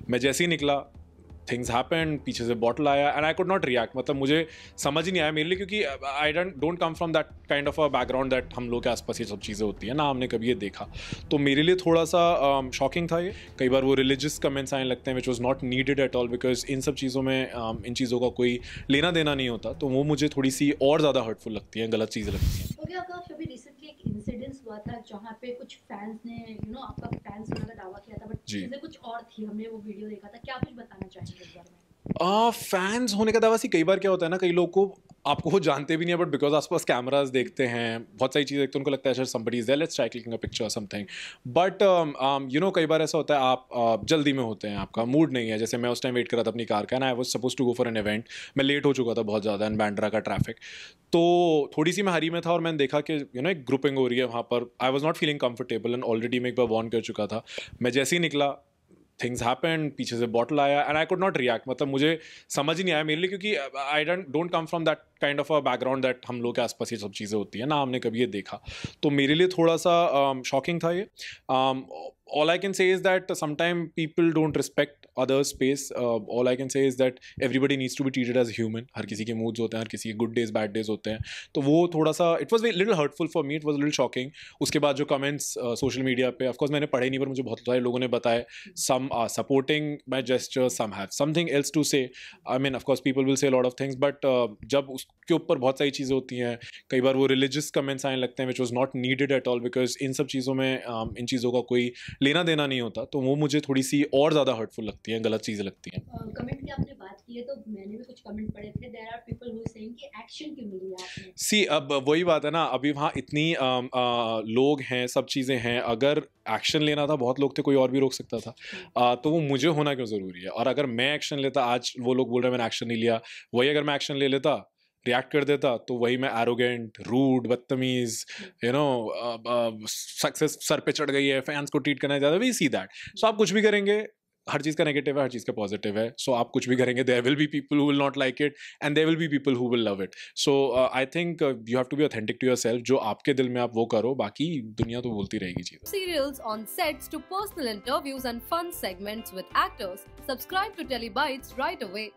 मैं जैसे ही निकला, थिंग्स हैपेंड, पीछे से बॉटल आया and I could not react. मतलब मुझे समझ ही नहीं आया मेरे लिए, क्योंकि I don't come from that kind of a background that हम लोग के आसपास ये सब चीज़ें होती हैं ना, हमने कभी ये देखा। तो मेरे लिए थोड़ा सा शॉकिंग था ये। कई बार वो रिलीजियस कमेंट्स आने लगते हैं which was not needed at all, because in सब चीज़ों में इन चीज़ों का कोई लेना देना नहीं होता। तो वो मुझे थोड़ी सी और ज़्यादा हर्टफुल लगती हैं, गलत चीज़ें लगती हैं। ओके, आपका अभी रिसेंटली एक इंसिडेंस हुआ था जहाँ पे कुछ फैंस ने आपका फैंस होने का दावा किया था, बट जी। चीज़ें कुछ और थी। हमने वो वीडियो देखा था, क्या कुछ बताना चाहेंगे इस बारे में? फैंस होने का दावा सी कई बार क्या होता है ना, कई लोग को आपको वो जानते भी नहीं है, बट बिकॉज आसपास कैमरास देखते हैं, बहुत सारी चीज़ें देखते हैं, उनको लगता है sir somebody is there, let's try clicking a picture और समथिंग। बट कई बार ऐसा होता है आप जल्दी में होते हैं, आपका मूड नहीं है। जैसे मैं उस टाइम वेट कर रहा था अपनी कार का, and I was suppose to go for an event. मैं लेट हो चुका था बहुत ज़्यादा, एंड बैंड्रा का ट्रैफिक, तो थोड़ी सी मैं हरी में था, और मैंने देखा कि एक ग्रुपिंग हो रही है वहाँ पर। I was not feeling comfortable, and already मैं एक बार वार्न कर चुका था। मैं जैसे ही निकला, थिंग्स हैपेंड, पीछे से बॉटल आया and I could not react. मतलब मुझे समझ ही नहीं आया मेरे लिए, क्योंकि I don't come from that kind of a background that हम लोग के आसपास ये सब चीज़ें होती हैं ना, हमने कभी ये देखा। तो मेरे लिए थोड़ा सा शॉकिंग था ये। all I can say is that sometimes people don't respect others' space. All I can say is that everybody needs to be treated as human. हर किसी के moods होते हैं, हर किसी के good days, bad days होते हैं। तो वो थोड़ा सा it was a little hurtful for me, it was a little shocking. उसके बाद जो comments social media पे, of course मैंने पढ़े नहीं, पर मुझे बहुत सारे लोगों ने बताया, some are supporting my gesture, some have something else to say. I mean, of course people will say a lot of things, but जब उसके ऊपर बहुत सारी चीज़ें होती हैं, कई बार वो religious comments आने लगते हैं which was not needed at all, because इन सब चीज़ों में इन चीज़ों का कोई लेना देना नहीं होता। तो वो मुझे थोड़ी सी और ज़्यादा हर्टफुल लगती हैं, गलत चीज़ें लगती हैं। कमेंट की आपने बात की है, तो मैंने भी कुछ कमेंट पढ़े थे। There are people who saying कि एक्शन क्यों नहीं लिया आपने? सी अब वही बात है ना, अभी वहाँ इतनी लोग हैं, सब चीज़ें हैं, अगर एक्शन लेना था बहुत लोग थे, कोई और भी रोक सकता था। तो वो मुझे होना क्यों ज़रूरी है? और अगर मैं एक्शन लेता, आज वो लोग बोल रहे हैं मैंने एक्शन नहीं लिया, वही अगर मैं एक्शन ले लेता, रिएक्ट कर देता, तो वही मैं एरोगेंट, रूड, बदतमीज़, सक्सेस सर पे चढ़ गई है, फैंस को ट्रीट करना ज़्यादा, वी सी दैट। सो आप कुछ भी करेंगे, हर चीज़ का नेगेटिव है, हर चीज़ का पॉजिटिव है। सो आप कुछ भी करेंगे, there will be people who will not like it, and there will be people who will love it. So I think you have to be authentic to yourself. जो आपके दिल में आप वो करो, बाकी दुनिया तो बोलती रहेगी चीज़ें। Serials on sets to personal interviews and fun segments with actors. Subscribe to Telebytes right away.